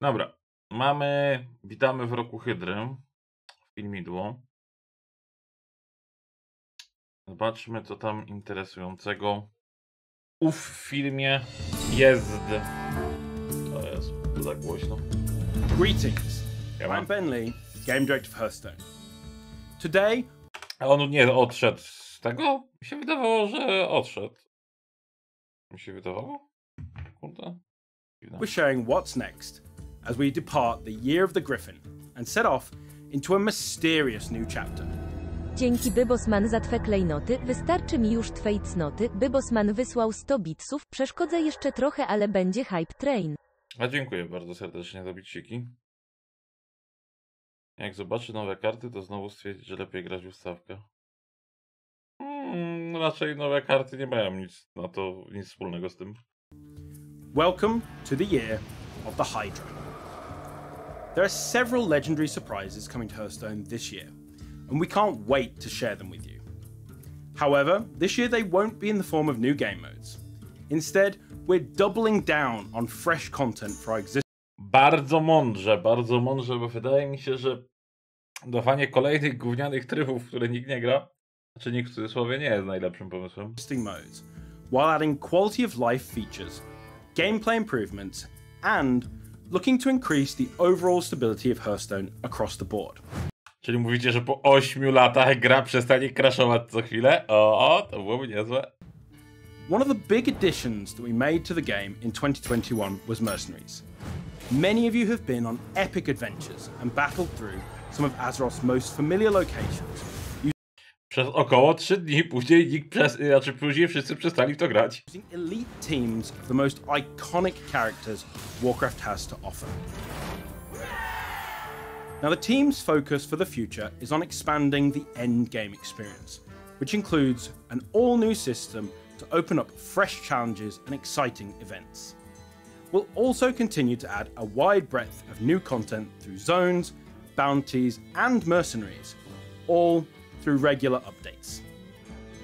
Dobra, witamy w Roku Hydry, filmidło. Zobaczmy, co tam interesującego w filmie jest. O Jezu, to tak głośno. Greetings, I'm Ben Lee, Game Director of Hearthstone. Today... A on nie odszedł z tego? Mi się wydawało, że odszedł. Mi się wydawało? Kurde. We're sharing what's next as we depart the Year of the Griffin and set off into a mysterious new chapter. Dzięki Bybosman za twe klejnoty, wystarczy mi już twej cnoty. Bybosman wysłał 100 bitsów, przeszkodzę jeszcze trochę, ale będzie hype train. A dziękuję bardzo serdecznie za biciki. Jak zobaczy nowe karty, to znowu stwierdzi, że lepiej grać w ustawkę. Raczej nowe karty nie mają nic wspólnego z tym. Welcome to the Year of the Hydra. There are several legendary surprises coming to Hearthstone this year, and we can't wait to share them with you. However, this year they won't be in the form of new game modes. Instead, we're doubling down on fresh content for our existing... Bardzo mądrze, bo wydaje mi się, że dawanie kolejnych gównianych trybów, w które nikt nie gra, znaczy nikt w cudzysłowie nie jest najlepszym pomysłem. ...modes, while adding quality of life features, gameplay improvements, and looking to increase the overall stability of Hearthstone across the board. Czyli mówicie, że po 8 latach gra przestanie crashować co chwilę? O, to byłoby niezłe. One of the big additions that we made to the game in 2021 was Mercenaries. Many of you have been on epic adventures and battled through some of Azeroth's most familiar locations. Przez około 3 dni później wszyscy przestali w to grać. Using elite teams of the most iconic characters Warcraft has to offer. Now the team's focus for the future is on expanding the end game experience, which includes an all-new system to open up fresh challenges and exciting events. We'll also continue to add a wide breadth of new content through zones, bounties, and mercenaries, all through regular updates.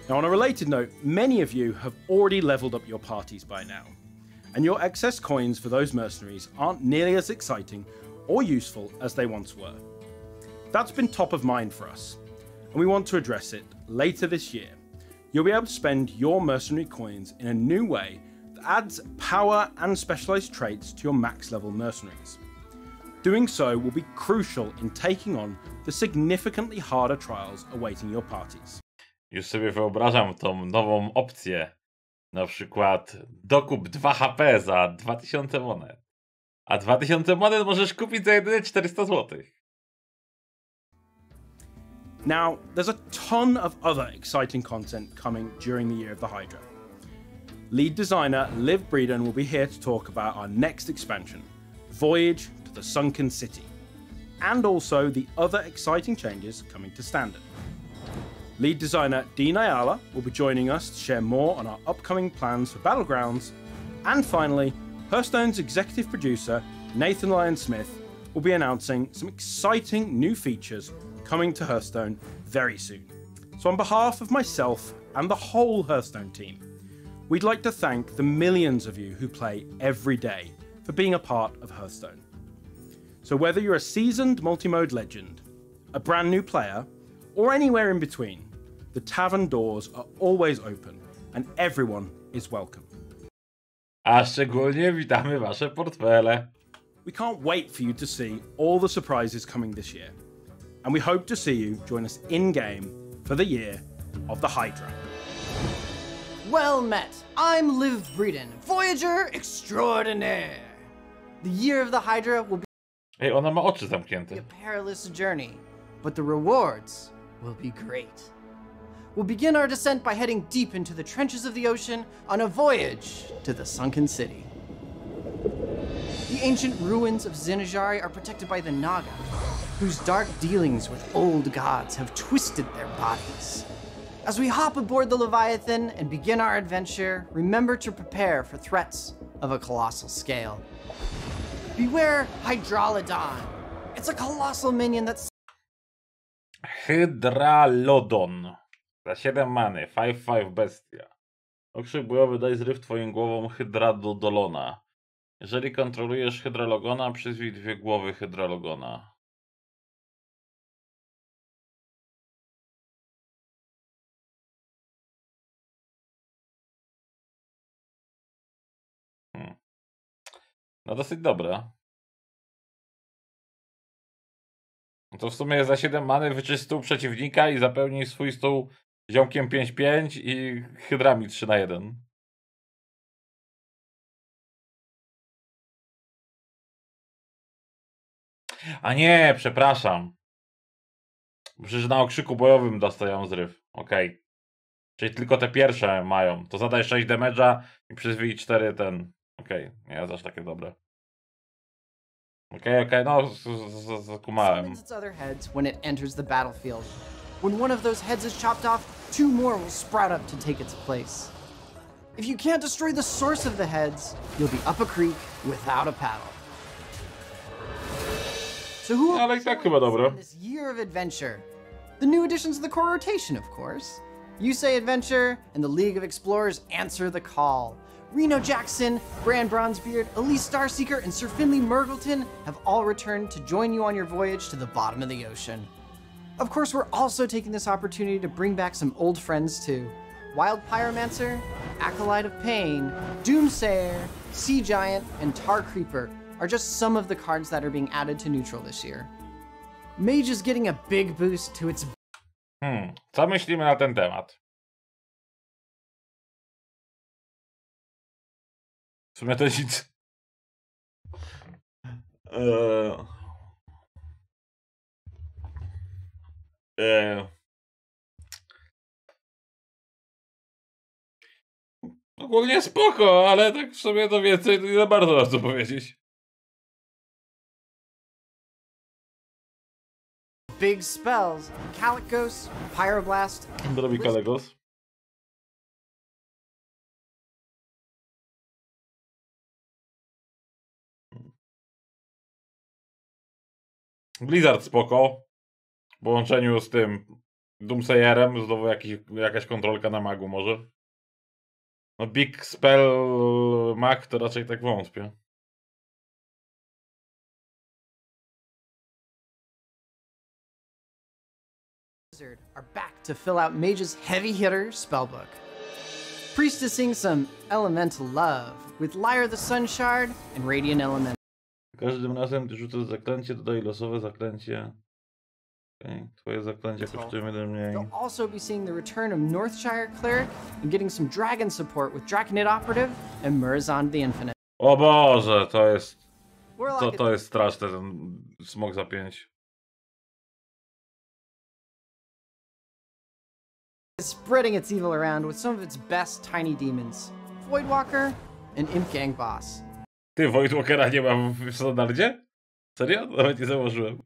Now, on a related note, many of you have already leveled up your parties by now, and your excess coins for those mercenaries aren't nearly as exciting or useful as they once were. That's been top of mind for us, and we want to address it later this year. You'll be able to spend your mercenary coins in a new way that adds power and specialized traits to your max level mercenaries. Doing so will be crucial in taking on the significantly harder trials awaiting your parties. Już sobie wyobrażam tą nową opcję. Na przykład dokup 2 HP za 2000 monet. A 2000 monet możesz kupić za jedyne 400 zł. Now, there's a ton of other exciting content coming during the Year of the Hydra. Lead designer Liv Breeden will be here to talk about our next expansion, Voyage to the Sunken City, and also the other exciting changes coming to Standard. Lead designer Dean Ayala will be joining us to share more on our upcoming plans for Battlegrounds, and finally, Hearthstone's executive producer Nathan Lyon-Smith will be announcing some exciting new features coming to Hearthstone very soon. So on behalf of myself and the whole Hearthstone team, we'd like to thank the millions of you who play every day for being a part of Hearthstone. So whether you're a seasoned multi-mode legend, a brand new player, or anywhere in between, the tavern doors are always open and everyone is welcome. A szczególnie witamy wasze portfele. We can't wait for you to see all the surprises coming this year, and we hope to see you join us in-game for the Year of the Hydra. Well met! I'm Liv Breeden, Voyager Extraordinaire! The Year of the Hydra will be Ej, ona ma oczy zamknięte. a perilous journey, but the rewards will be great. We'll begin our descent by heading deep into the trenches of the ocean on a voyage to the Sunken City. The ancient ruins of Zinajari are protected by the Naga, whose dark dealings with old gods have twisted their bodies. As we hop aboard the Leviathan and begin our adventure, remember to prepare for threats of a colossal scale. Beware Hydralodon. It's a colossal minion that's... Hydralodon. Za 7 many. 5-5 bestia. Okrzyk bojowy daj zryw twoją głową Hydradodolona. Jeżeli kontrolujesz Hydrologona, przyzwij 2 głowy Hydrologona. No dosyć dobre. No to w sumie za 7 many wyczyść stół przeciwnika i zapełnij swój stół ziomkiem 5-5 i hydrami 3/1. A nie, przepraszam. Przecież na okrzyku bojowym dostają zryw. Okej. Czyli tylko te pierwsze mają. To zadaj 6 damage'a i przyzwij 4 ten. Okej, nie, aż takie dobre. Okej, no, zakumałem. Summons its other heads when it enters the battlefield. When one of those heads is chopped off, 2 more will sprout up to take its place. If you can't destroy the source of the heads, you'll be up a creek without a paddle. So who Ale i tak chyba dobre. in this year of adventure? The new additions to the core rotation, of course. You say adventure, and the League of Explorers answer the call. Reno Jackson, Bran Bronzebeard, Elise Starseeker, and Sir Finley Murgleton have all returned to join you on your voyage to the bottom of the ocean. Of course, we're also taking this opportunity to bring back some old friends too. Wild Pyromancer, Acolyte of Pain, Doomsayer, Sea Giant, and Tar Creeper are just some of the cards that are being added to Neutral this year. Mage is getting a big boost to its... Co myślimy na ten temat? W sumie to nic. Ogólnie spoko, ale tak w sobie to więcej nie za bardzo mam co powiedzieć. Big spells, Calicos, Pyroblast, and Co robi Kalegos? Blizzard spoko. W połączeniu z tym Doomsayerem, znowu jakaś kontrolka na magu może. No Big Spell Mag to raczej tak wątpię. are back to fill out Mage's heavy hitter spellbook. Priestessing some elemental love with Lyre the Sun Shard and Radiant Element. Każdym razem, gdy rzucasz zaklęcie, dodaj losowe zaklęcie. Okay. Twoje zaklęcia kosztują 1 mniej. You'll also be seeing the return of Northshire Cleric and getting some dragon support with Draconid Operative and Murazond the Infinite. O Boże, to jest... Warlock To jest straszne, ten smok za 5. is spreading its evil around with some of its best tiny demons. Voidwalker and Imp Gang Boss. Ty, Voidwalkera nie ma w standardzie? Serio? Nawet nie założyłem.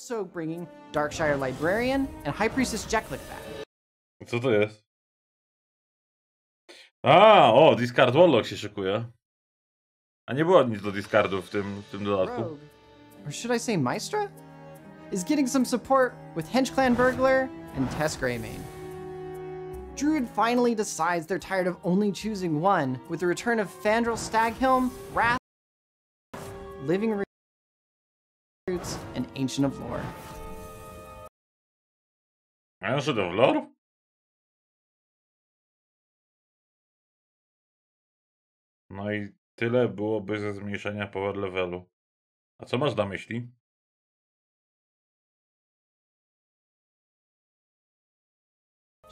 Also bringing Darkshire Librarian and High Priestess Jekyll back. Co to jest? O, Discard Warlock się szykuje. A nie było nic do discardu w tym dodatku. Rogue, or should I say Maestra, is getting some support with Henchclan Burglar and Tess Greymane. Druid finally decides they're tired of only choosing one with the return of Fandral Staghelm, Wrath, Living Roots, and Ancient of Lore. Ancient of Lore? No i tyle byłoby ze zmniejszenia power levelu. A co masz na myśli?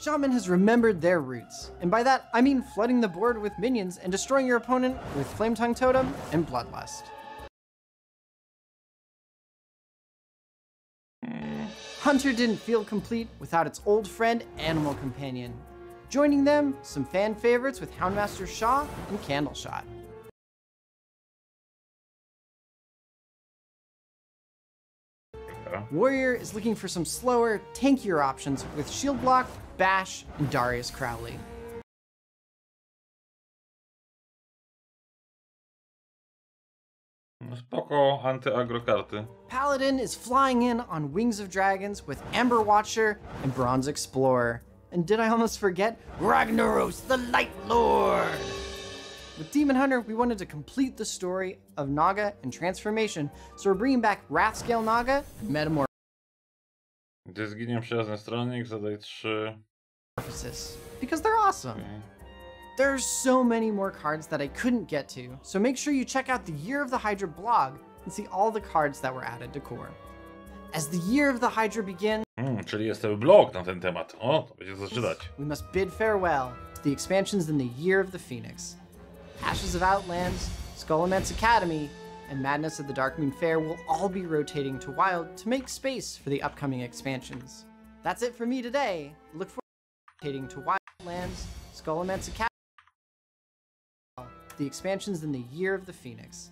Shaman has remembered their roots, and by that I mean flooding the board with minions and destroying your opponent with Flametongue Totem and Bloodlust. Hunter didn't feel complete without its old friend Animal Companion. Joining them, some fan favorites with Houndmaster Shaw and Candleshot. Warrior is looking for some slower, tankier options with Shield Block, Bash, and Darius Crowley. Spoko, anty-agro karty. Paladin is flying in on Wings of Dragons with Amber Watcher and Bronze Explorer. And did I almost forget Ragnaros, the Light Lord? With Demon Hunter, we wanted to complete the story of Naga and transformation, so we're bringing back Wrathscale Naga and Metamorphosis. Gdy zginie przyjazny stronnik, zadaj 3. Because they're awesome. Okay. There's so many more cards that I couldn't get to, so make sure you check out the Year of the Hydra blog and see all the cards that were added to core. As the Year of the Hydra begins, Czyli jest ten blog na ten temat. O, to będzie co czytać. we must bid farewell to the expansions in the Year of the Phoenix. Ashes of Outlands, Skullman's Academy, and Madness of the Darkmoon Fair will all be rotating to Wild to make space for the upcoming expansions. That's it for me today. Look forward to rotating to Wildlands, Skullman's Academy, the expansions in the Year of the Phoenix.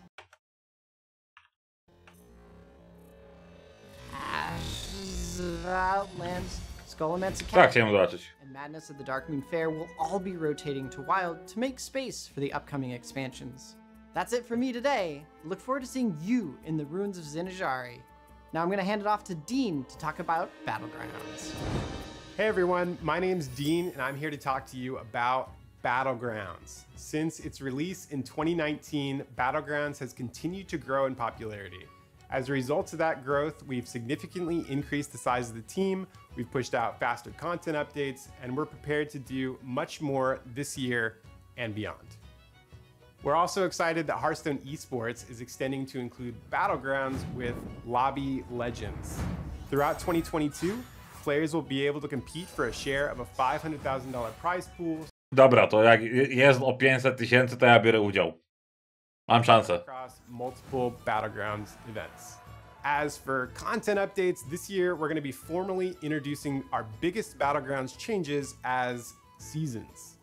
Ashes of Outlands, Skullman's Tak, Academy, chciałem zobaczyć. and Madness of the Darkmoon Fair will all be rotating to Wild to make space for the upcoming expansions. That's it for me today. Look forward to seeing you in the ruins of Zinajari. Now I'm going to hand it off to Dean to talk about Battlegrounds. Hey everyone, my name's Dean and I'm here to talk to you about Battlegrounds. Since its release in 2019, Battlegrounds has continued to grow in popularity. As a result of that growth, we've significantly increased the size of the team, we've pushed out faster content updates, and we're prepared to do much more this year and beyond. We're also excited that Hearthstone Esports is extending to include Battlegrounds with Lobby Legends. Throughout 2022, players will be able to compete for a share of a $500,000 prize pool. Dobra, to jak jest o 500 000, to ja biorę udział. Mam szansę. Across multiple Battlegrounds events. As for content updates, this year we're going to be formally introducing our biggest Battlegrounds changes as seasons.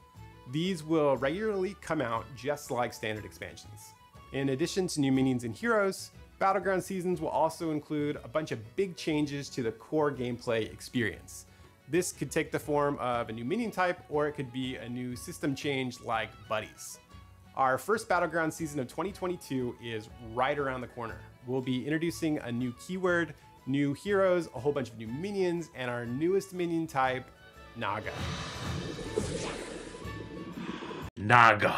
These will regularly come out just like standard expansions. In addition to new minions and heroes, Battleground seasons will also include a bunch of big changes to the core gameplay experience. This could take the form of a new minion type, or it could be a new system change like buddies. Our first Battleground season of 2022 is right around the corner. We'll be introducing a new keyword, new heroes, a whole bunch of new minions, and our newest minion type, Naga. Naga.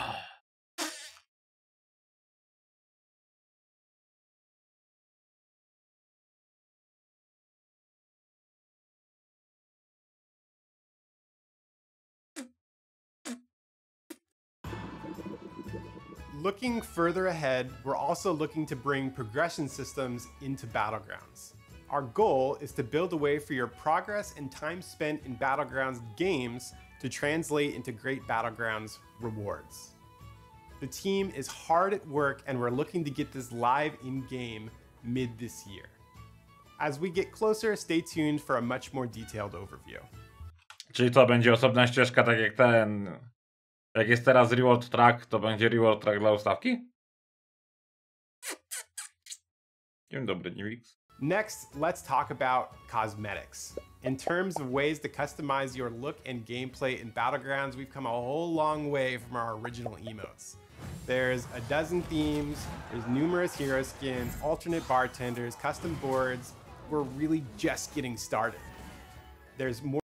Looking further ahead, we're also looking to bring progression systems into Battlegrounds. Our goal is to build a way for your progress and time spent in Battlegrounds games to translate into great Battlegrounds rewards. The team is hard at work and we're looking to get this live in-game mid this year. As we get closer, stay tuned for a much more detailed overview. Czyli to będzie osobna ścieżka, tak jak ten... Jak jest teraz reward track, to będzie reward track dla ustawki? Dzień dobry, Niwix. Next, let's talk about cosmetics. In terms of ways to customize your look and gameplay in Battlegrounds, we've come a whole long way from our original emotes. There's a dozen themes, there's numerous hero skins, alternate bartenders, custom boards. We're really just getting started. There's more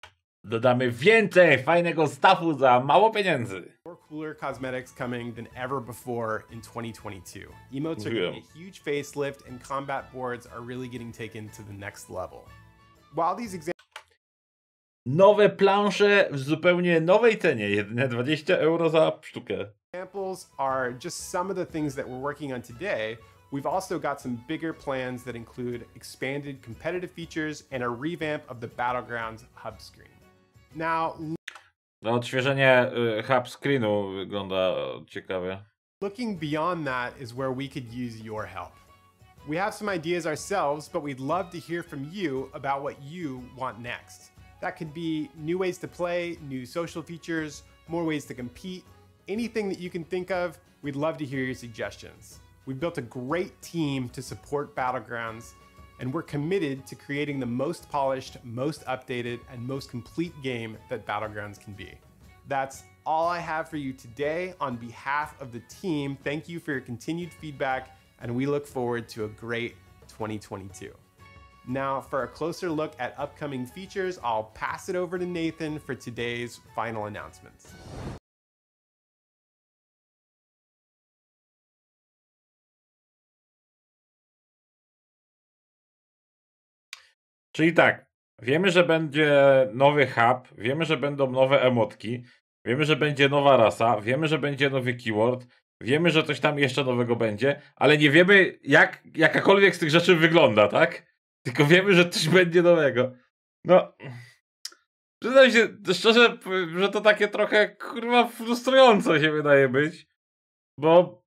Dodamy więcej fajnego stuffu za mało pieniędzy. cooler cosmetics coming than ever before in 2022. Emotes are getting a huge facelift and combat boards are really getting taken to the next level. While these Nowe plansze w zupełnie nowej cenie, jedynie 20 € za sztukę. examples are just some of the things that we're working on today, we've also got some bigger plans that include expanded competitive features and a revamp of the Battlegrounds hub screen. Now, No, odświeżenie hub screenu wygląda ciekawie. looking beyond that is where we could use your help. We have some ideas ourselves, but we'd love to hear from you about what you want next. That could be new ways to play, new social features, more ways to compete, anything that you can think of, we'd love to hear your suggestions. We've built a great team to support Battlegrounds, and we're committed to creating the most polished, most updated, and most complete game that Battlegrounds can be. That's all I have for you today. On behalf of the team, thank you for your continued feedback, and we look forward to a great 2022. Now, for a closer look at upcoming features, I'll pass it over to Nathan for today's final announcements. Czyli tak, wiemy, że będzie nowy hub, wiemy, że będą nowe emotki, wiemy, że będzie nowa rasa, wiemy, że będzie nowy keyword, wiemy, że coś tam jeszcze nowego będzie, ale nie wiemy, jak jakakolwiek z tych rzeczy wygląda, tak? Tylko wiemy, że coś będzie nowego. No, przyznam się szczerze, że to takie trochę, kurwa, frustrujące się wydaje być, bo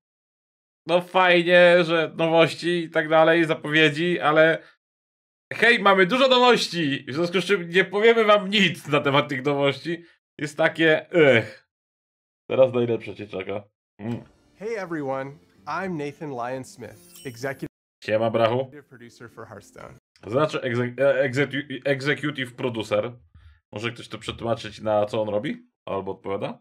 no fajnie, że nowości i tak dalej, zapowiedzi, ale hej, mamy dużo nowości, w związku z czym nie powiemy wam nic na temat tych nowości. Jest takie, teraz najlepsze cię czeka. Hey everyone, I'm Nathan Lyon Smith, executive Siema, brachu. producer for Hearthstone. Znaczy executive producer. Może ktoś to przetłumaczyć, na co on robi? Albo odpowiada?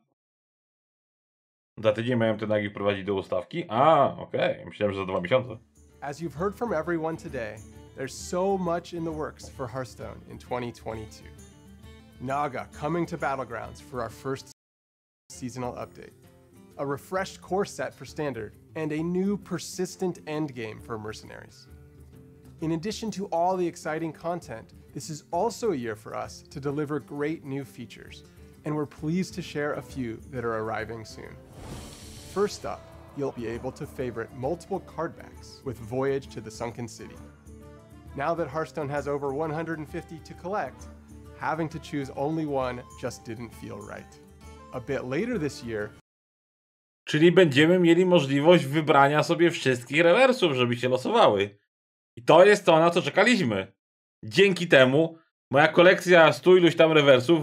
Za tydzień mają te nagi prowadzić do ustawki? A, okej. Myślałem, że za 2 miesiące. As you've heard from everyone today, there's so much in the works for Hearthstone in 2022. Naga coming to Battlegrounds for our first seasonal update, a refreshed core set for Standard, and a new persistent endgame for Mercenaries. In addition to all the exciting content, this is also a year for us to deliver great new features, and we're pleased to share a few that are arriving soon. First up, you'll be able to favorite multiple card backs with Voyage to the Sunken City. Now that Hearthstone has over 150 to collect, having to choose only one just didn't feel right. A bit later this year, Czyli będziemy mieli możliwość wybrania sobie wszystkich rewersów, żeby się losowały. I to jest to, na co czekaliśmy. Dzięki temu moja kolekcja 100 iluś tam rewersów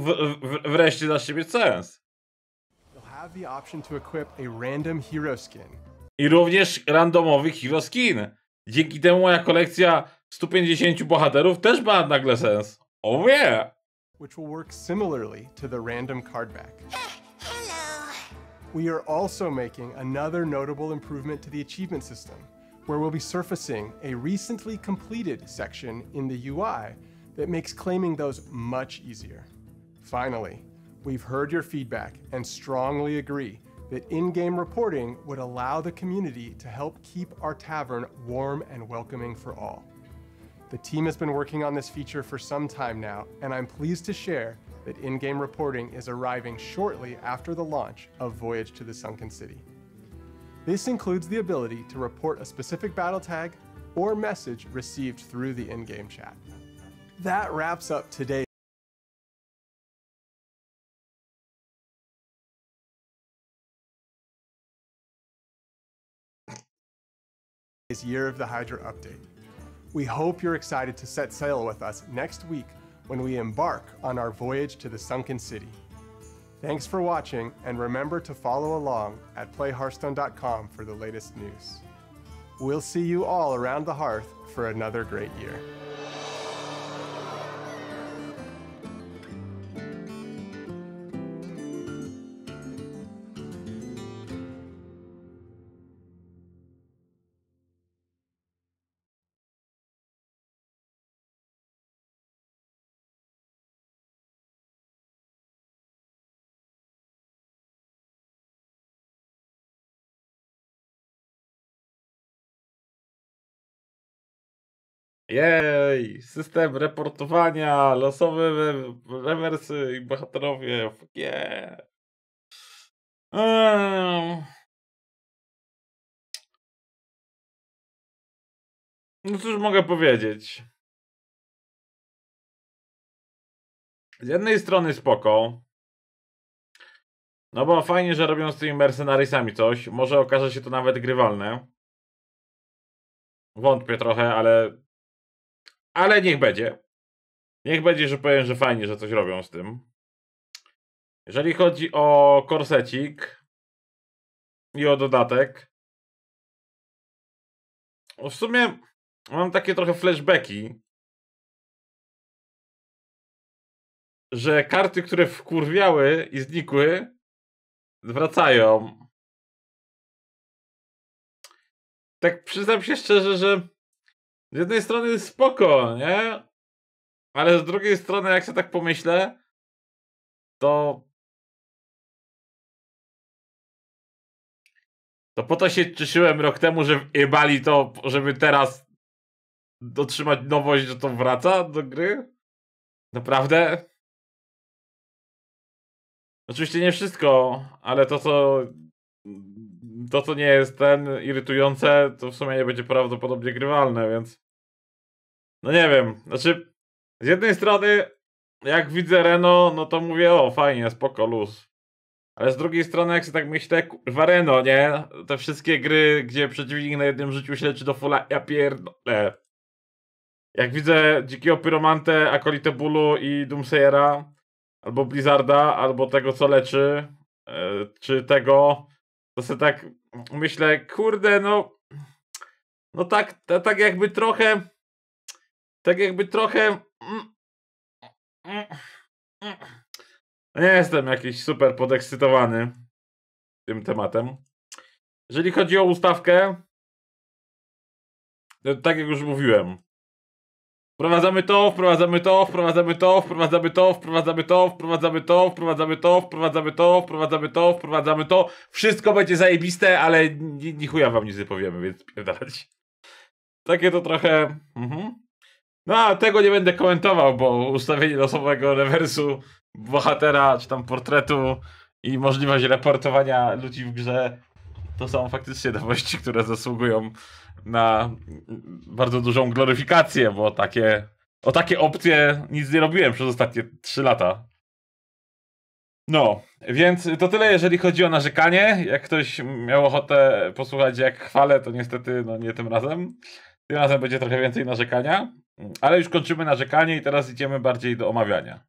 wreszcie zacznie mieć sens. you'll have the option to equip a random hero skin, I również randomowy hero skin. Dzięki temu moja kolekcja 150 bohaterów też ma nagle sens. Oh yeah! which will work similarly to the random card back. We are also making another notable improvement to the achievement system, where we'll be surfacing a recently completed section in the UI that makes claiming those much easier. Finally, we've heard your feedback and strongly agree that in-game reporting would allow the community to help keep our tavern warm and welcoming for all. The team has been working on this feature for some time now, and I'm pleased to share that in-game reporting is arriving shortly after the launch of Voyage to the Sunken City. This includes the ability to report a specific battle tag or message received through the in-game chat. That wraps up today's Year of the Hydra update. We hope you're excited to set sail with us next week when we embark on our voyage to the Sunken City. Thanks for watching, and remember to follow along at playhearthstone.com for the latest news. We'll see you all around the hearth for another great year. Jej, system reportowania, losowe rewersy i bohaterowie. Fuck yeah. No cóż mogę powiedzieć. Z jednej strony spoko. No bo fajnie, że robią z tymi mercenariesami coś. Może okaże się to nawet grywalne. Wątpię trochę, ale niech będzie. Niech będzie, że powiem, że fajnie, że coś robią z tym. Jeżeli chodzi o korsecik i o dodatek, w sumie mam takie trochę flashbacki, że karty, które wkurwiały i znikły, wracają. Tak przyznam się szczerze, że z jednej strony spoko, nie? Ale z drugiej strony, jak się tak pomyślę, to po to się cieszyłem rok temu, że jebali to, żeby teraz dotrzymać nowość, że to wraca do gry? Naprawdę? Oczywiście nie wszystko, ale to co nie jest irytujące, to w sumie nie będzie prawdopodobnie grywalne, więc no nie wiem, znaczy z jednej strony jak widzę Reno, no to mówię, o fajnie, spoko, luz. Ale z drugiej strony jak sobie tak myślę, kurwa Reno, nie? Te wszystkie gry, gdzie przeciwnik na jednym życiu się leczy do fulla, ja pierdolę. Jak widzę Dzikiego Pyromantę, Akolitę Bólu i Doomsayera, albo Blizzarda, albo tego co leczy, czy tego, to sobie tak myślę, kurde, no tak jakby trochę, nie jestem jakiś super podekscytowany tym tematem. Jeżeli chodzi o ustawkę, to tak jak już mówiłem, wprowadzamy to, wprowadzamy to, wprowadzamy to, wprowadzamy to, wprowadzamy to, wprowadzamy to, wprowadzamy to, wprowadzamy to, wprowadzamy to, wprowadzamy to. Wszystko będzie zajebiste, ale ni chuja wam nic nie powiemy, więc pierdalać. Takie to trochę... No a tego nie będę komentował, bo ustawienie losowego rewersu bohatera, czy tam portretu i możliwość reportowania ludzi w grze to są faktycznie nowości, które zasługują na bardzo dużą gloryfikację, bo o takie opcje nic nie robiłem przez ostatnie 3 lata. No, więc to tyle jeżeli chodzi o narzekanie. Jak ktoś miał ochotę posłuchać jak chwalę, to niestety no nie tym razem. Tym razem będzie trochę więcej narzekania. Ale już kończymy narzekanie i teraz idziemy bardziej do omawiania.